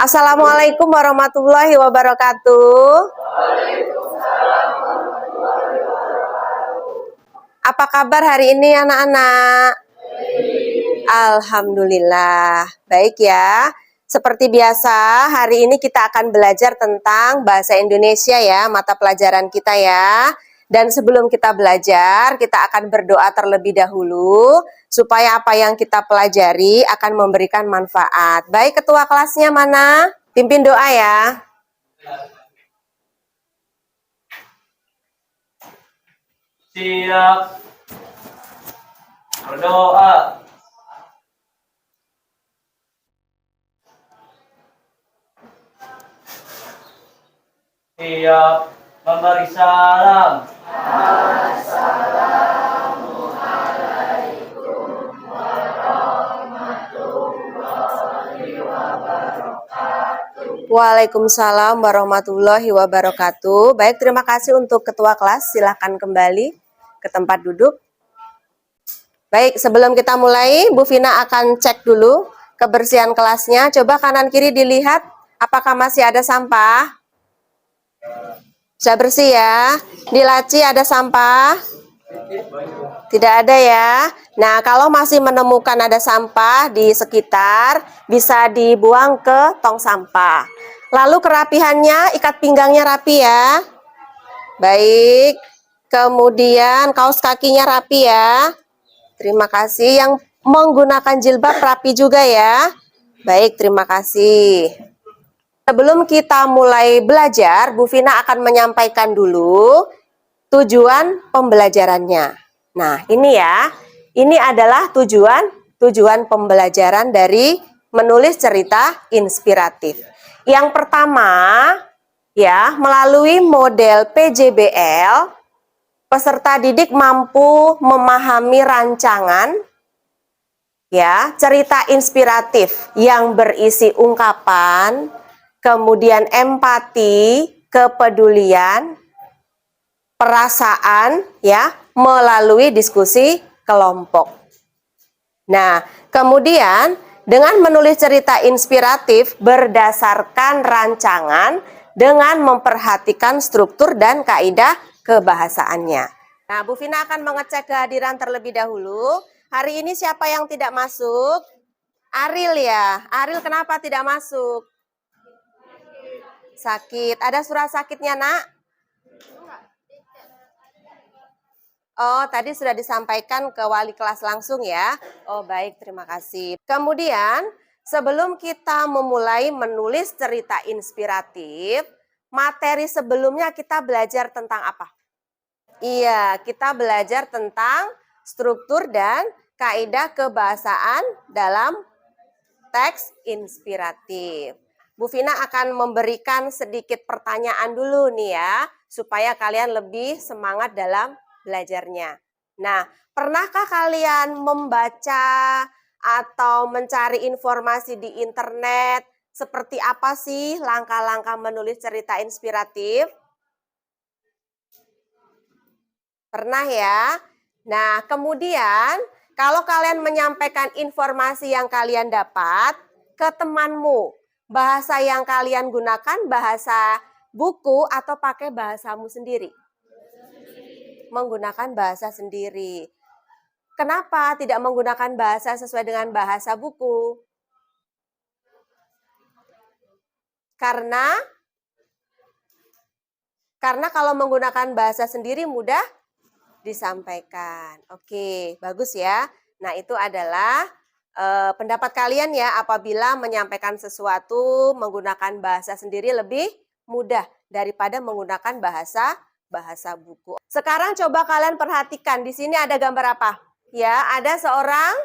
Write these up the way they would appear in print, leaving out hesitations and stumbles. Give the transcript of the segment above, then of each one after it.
Assalamualaikum warahmatullahi wabarakatuh. Apa kabar hari ini anak-anak? Alhamdulillah, baik ya. Seperti biasa, hari ini kita akan belajar tentang bahasa Indonesia ya, mata pelajaran kita ya. Dan sebelum kita belajar, kita akan berdoa terlebih dahulu, supaya apa yang kita pelajari akan memberikan manfaat. Baik, ketua kelasnya mana? Pimpin doa ya. Siap berdoa. Siap memberi salam. Assalamualaikum warahmatullahi wabarakatuh. Waalaikumsalam warahmatullahi wabarakatuh. Baik, terima kasih untuk ketua kelas. Silahkan kembali ke tempat duduk. Baik, sebelum kita mulai, Bu Vina akan cek dulu kebersihan kelasnya. Coba kanan kiri dilihat, apakah masih ada sampah? Sudah bersih ya. Di laci ada sampah? Tidak ada ya. Nah, kalau masih menemukan ada sampah di sekitar, bisa dibuang ke tong sampah. Lalu kerapihannya, ikat pinggangnya rapi ya. Baik. Kemudian kaos kakinya rapi ya. Terima kasih. Yang menggunakan jilbab rapi juga ya. Baik, terima kasih. Sebelum kita mulai belajar, Bu Vina akan menyampaikan dulu tujuan pembelajarannya. Nah, ini ya. Ini adalah tujuan pembelajaran dari menulis cerita inspiratif. Yang pertama, ya, melalui model PJBL, peserta didik mampu memahami rancangan ya, cerita inspiratif yang berisi ungkapan, kemudian empati, kepedulian, perasaan ya, melalui diskusi kelompok. Nah, kemudian dengan menulis cerita inspiratif berdasarkan rancangan dengan memperhatikan struktur dan kaidah kebahasaannya. Nah, Bu Vina akan mengecek kehadiran terlebih dahulu. Hari ini siapa yang tidak masuk? Aril ya. Aril kenapa tidak masuk? Sakit. Ada surat sakitnya, Nak? Oh, tadi sudah disampaikan ke wali kelas langsung ya. Oh, baik, terima kasih. Kemudian, sebelum kita memulai menulis cerita inspiratif, materi sebelumnya kita belajar tentang apa? Iya, kita belajar tentang struktur dan kaidah kebahasaan dalam teks inspiratif. Bu Vina akan memberikan sedikit pertanyaan dulu nih ya, supaya kalian lebih semangat dalam belajarnya. Nah, pernahkah kalian membaca atau mencari informasi di internet? Seperti apa sih langkah-langkah menulis cerita inspiratif? Pernah ya? Nah, kemudian kalau kalian menyampaikan informasi yang kalian dapat ke temanmu, bahasa yang kalian gunakan bahasa buku atau pakai bahasamu sendiri? Menggunakan bahasa sendiri. Kenapa tidak menggunakan bahasa sesuai dengan bahasa buku? Karena kalau menggunakan bahasa sendiri mudah disampaikan. Oke, bagus ya. Nah, itu adalah pendapat kalian ya, apabila menyampaikan sesuatu menggunakan bahasa sendiri lebih mudah daripada menggunakan bahasa buku. Sekarang coba kalian perhatikan, di sini ada gambar apa? Ya, ada seorang,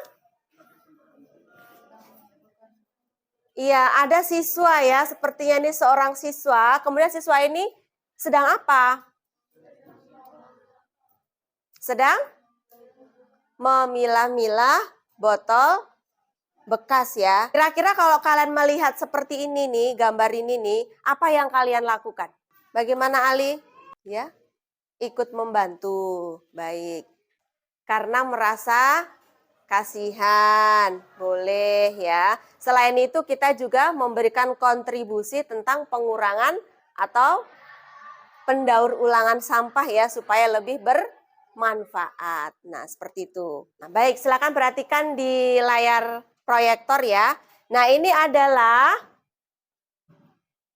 iya, ada siswa ya, sepertinya ini seorang siswa. Kemudian siswa ini sedang apa? Sedang memilah-milah botol bekas ya. Kira-kira kalau kalian melihat seperti ini nih, gambar ini nih, apa yang kalian lakukan? Bagaimana Ali? Ya, ikut membantu. Baik. Karena merasa kasihan, boleh ya. Selain itu kita juga memberikan kontribusi tentang pengurangan atau pendaur ulangan sampah ya supaya lebih bermanfaat. Nah, seperti itu. Nah, baik, silakan perhatikan di layar proyektor ya. Nah, ini adalah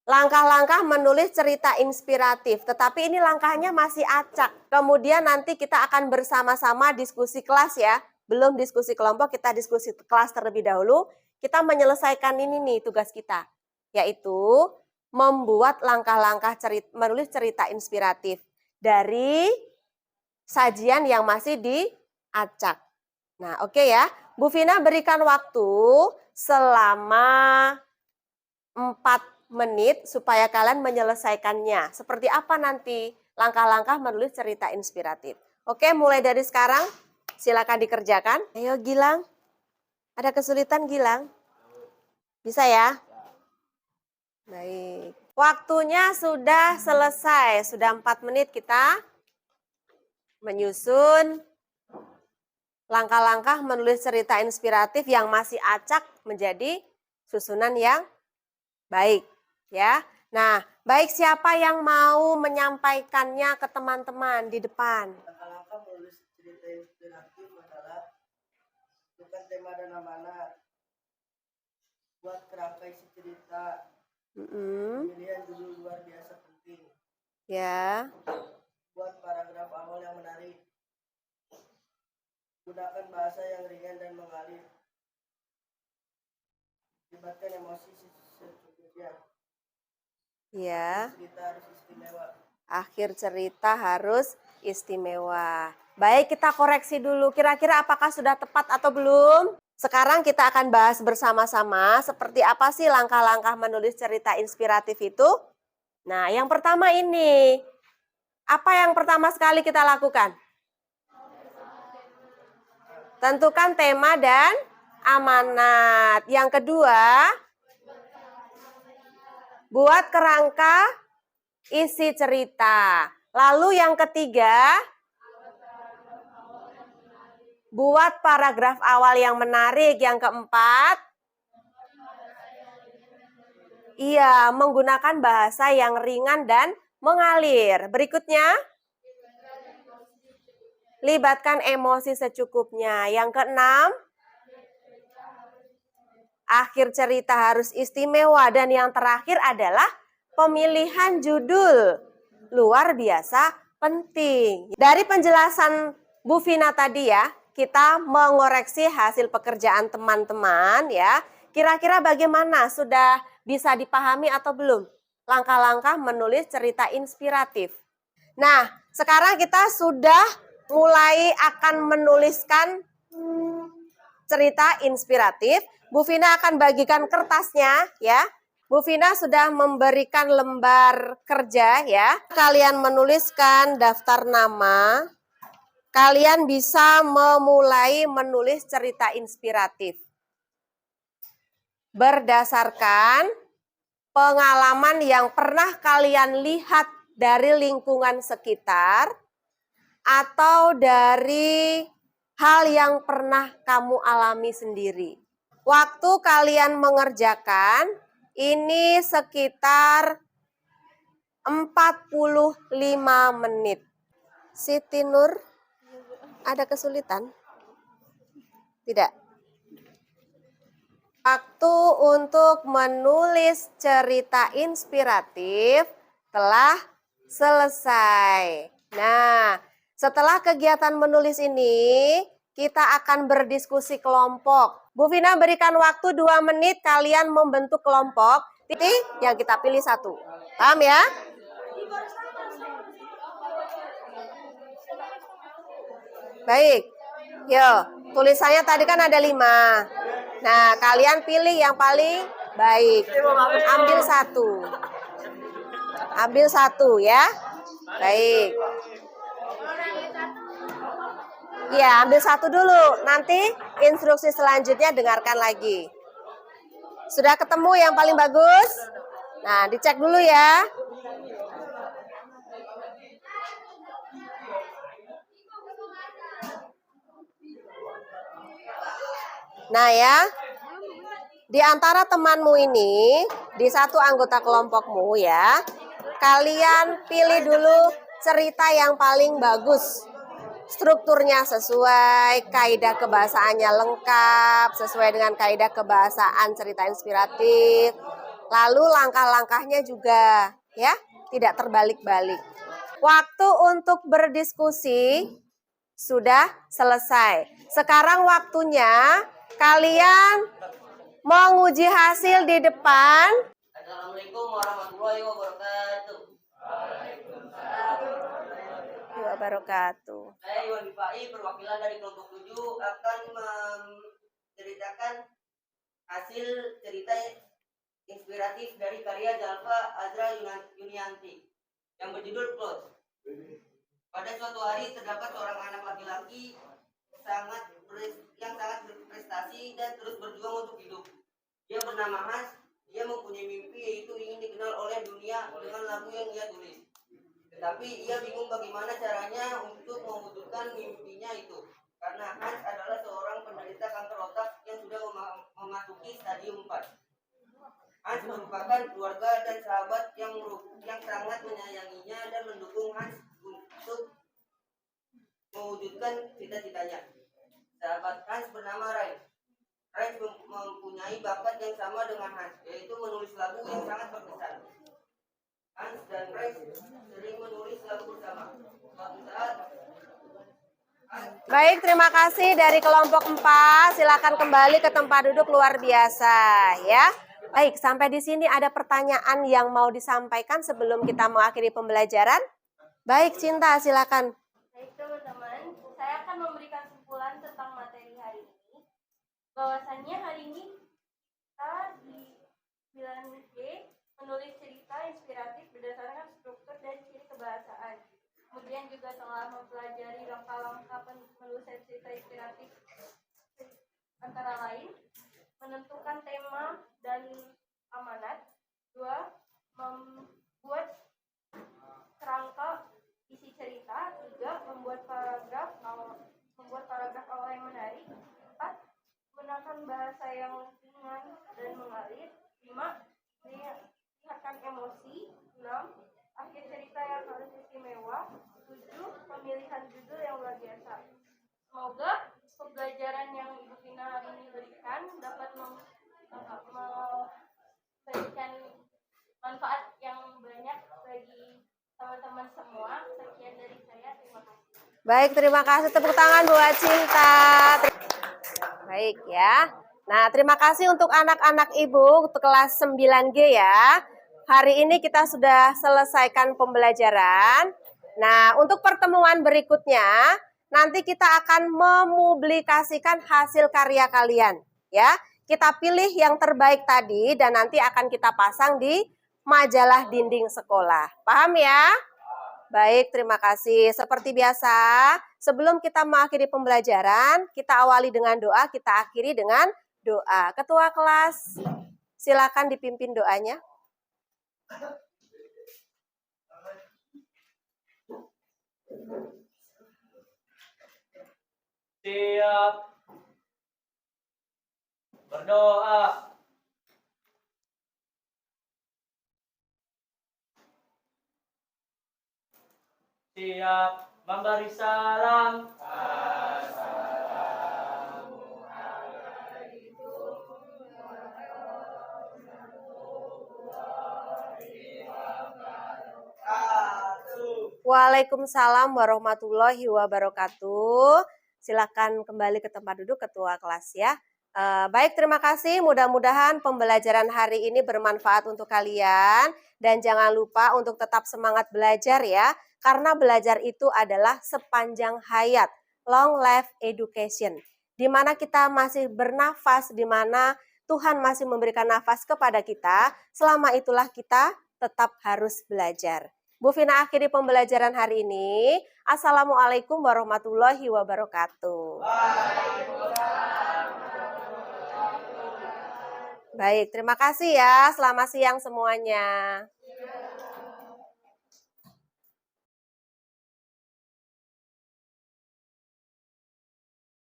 langkah-langkah menulis cerita inspiratif, tetapi ini langkahnya masih acak. Kemudian nanti kita akan bersama-sama diskusi kelas ya. Belum diskusi kelompok, kita diskusi kelas terlebih dahulu. Kita menyelesaikan ini nih tugas kita, yaitu membuat langkah-langkah menulis cerita inspiratif dari sajian yang masih diacak. Nah, oke ya. Bu Vina berikan waktu selama 4 menit supaya kalian menyelesaikannya. Seperti apa nanti langkah-langkah menulis cerita inspiratif. Oke, mulai dari sekarang silakan dikerjakan. Ayo Gilang. Ada kesulitan Gilang? Bisa ya? Baik. Waktunya sudah selesai. Sudah 4 menit kita menyusun langkah-langkah menulis cerita inspiratif yang masih acak menjadi susunan yang baik. Ya, nah, baik siapa yang mau menyampaikannya ke teman-teman di depan? Langkah-langkah menulis cerita inspiratif adalah bukan tema dan amanat, buat kerangka isi cerita, pemilihan judul luar biasa penting, Ya, buat paragraf awal yang menarik, gunakan bahasa yang ringan dan mengalir, libatkan emosi secukupnya. ya. Cerita harus istimewa. Akhir cerita harus istimewa. Baik, kita koreksi dulu. Kira-kira apakah sudah tepat atau belum? Sekarang kita akan bahas bersama-sama seperti apa sih langkah-langkah menulis cerita inspiratif itu. Nah, yang pertama ini. Apa yang pertama sekali kita lakukan? Tentukan tema dan amanat. Yang kedua, buat kerangka isi cerita. Lalu yang ketiga, buat paragraf awal yang menarik. Yang keempat, iya, menggunakan bahasa yang ringan dan mengalir. Berikutnya, libatkan emosi secukupnya. Yang keenam, akhir cerita harus istimewa. Dan yang terakhir adalah pemilihan judul luar biasa penting. Dari penjelasan Bu Vina tadi ya, kita mengoreksi hasil pekerjaan teman-teman ya. Kira-kira bagaimana? Sudah bisa dipahami atau belum? Langkah-langkah menulis cerita inspiratif. Nah, sekarang kita sudah mulai akan menuliskan cerita inspiratif. Bu Vina akan bagikan kertasnya ya. Bu Vina sudah memberikan lembar kerja ya. Kalian menuliskan daftar nama. Kalian bisa memulai menulis cerita inspiratif. Berdasarkan pengalaman yang pernah kalian lihat dari lingkungan sekitar atau dari hal yang pernah kamu alami sendiri. Waktu kalian mengerjakan ini sekitar 45 menit. Siti Nur, ada kesulitan? Tidak. Waktu untuk menulis cerita inspiratif telah selesai. Nah, setelah kegiatan menulis ini, kita akan berdiskusi kelompok. Bu Vina berikan waktu 2 menit kalian membentuk kelompok. Titik yang kita pilih 1. Paham ya? Baik. Yo, tulisannya tadi kan ada 5. Nah, kalian pilih yang paling baik. Ambil 1. Ambil 1 ya. Baik. Ya, ambil 1 dulu. Nanti instruksi selanjutnya dengarkan lagi. Sudah ketemu yang paling bagus? Nah, dicek dulu ya. Nah ya, di antara temanmu ini, di satu anggota kelompokmu ya, kalian pilih dulu cerita yang paling bagus. Strukturnya sesuai, kaidah kebahasaannya lengkap, sesuai dengan kaidah kebahasaan cerita inspiratif. Lalu langkah-langkahnya juga ya, tidak terbalik-balik. Waktu untuk berdiskusi sudah selesai. Sekarang waktunya kalian menguji hasil di depan. Assalamualaikum warahmatullahi wabarakatuh. Wabarakatuh. Saya Iwan Difai, perwakilan dari kelompok 7 akan menceritakan hasil cerita inspiratif dari karya Jalfa Azra Yunianti yang berjudul Close. Pada suatu hari terdapat seorang anak laki-laki yang sangat berprestasi dan terus berjuang untuk hidup. Dia bernama Hans. Dia mempunyai mimpi yaitu ingin dikenal oleh dunia dengan lagu yang ia tulis. Tetapi ia bingung bagaimana caranya untuk mewujudkan mimpinya itu. Karena Hans adalah seorang penderita kanker otak yang sudah memasuki stadium 4. Hans merupakan keluarga dan sahabat yang sangat menyayanginya dan mendukung Hans untuk mewujudkan cita-citanya. Sahabat Hans bernama Ray. Ray mempunyai bakat yang sama dengan Hans, yaitu menulis lagu yang sangat berkesan. Hans dan Ray sering menulis lagu bersama. Suatu saat Baik, terima kasih dari kelompok 4. Silakan kembali ke tempat duduk luar biasa ya. Baik, sampai di sini ada pertanyaan yang mau disampaikan sebelum kita mengakhiri pembelajaran? Baik, Cinta, silakan. Baik teman-teman, saya akan memberikan kesimpulan tentang materi hari ini. Bahwasannya hari ini kita di 9G menulis cerita inspiratif berdasarkan struktur dan ciri kebahasaan. Kemudian juga telah mempelajari langkah-langkah penulisan cerita inspiratif antara lain menentukan tema dan amanat. 2. Membuat kerangka isi cerita. 3. Membuat paragraf awal yang menarik. 4. Menggunakan bahasa yang ringan dan mengalir. 5. Lihatkan emosi. 6. Akhir cerita yang harus istimewa. 7. Pemilihan judul yang luar biasa. Semoga pembelajaran yang Ibu Vina hari ini berikan dapat memberikan manfaat yang banyak bagi teman-teman semua. Sekian dari saya, terima kasih. Baik, terima kasih. Tepuk tangan buat Cinta. Baik ya. Nah, terima kasih untuk anak-anak Ibu kelas 9G ya. Hari ini kita sudah selesaikan pembelajaran. Nah, untuk pertemuan berikutnya, nanti kita akan mempublikasikan hasil karya kalian. Ya, kita pilih yang terbaik tadi dan nanti akan kita pasang di majalah dinding sekolah. Paham ya? Baik, terima kasih. Seperti biasa, sebelum kita mengakhiri pembelajaran, kita awali dengan doa, kita akhiri dengan doa. Ketua kelas, silakan dipimpin doanya. siap berdoa. Siap memberi salam. Waalaikumsalam warahmatullahi wabarakatuh. Silakan kembali ke tempat duduk ketua kelas ya. Baik, terima kasih. Mudah-mudahan pembelajaran hari ini bermanfaat untuk kalian. Dan jangan lupa untuk tetap semangat belajar ya. Karena belajar itu adalah sepanjang hayat. Long life education. Di mana kita masih bernafas, di mana Tuhan masih memberikan nafas kepada kita. Selama itulah kita tetap harus belajar. Bu Vina akhiri pembelajaran hari ini. Assalamualaikum warahmatullahi wabarakatuh. Baik, terima kasih ya. Selamat siang semuanya.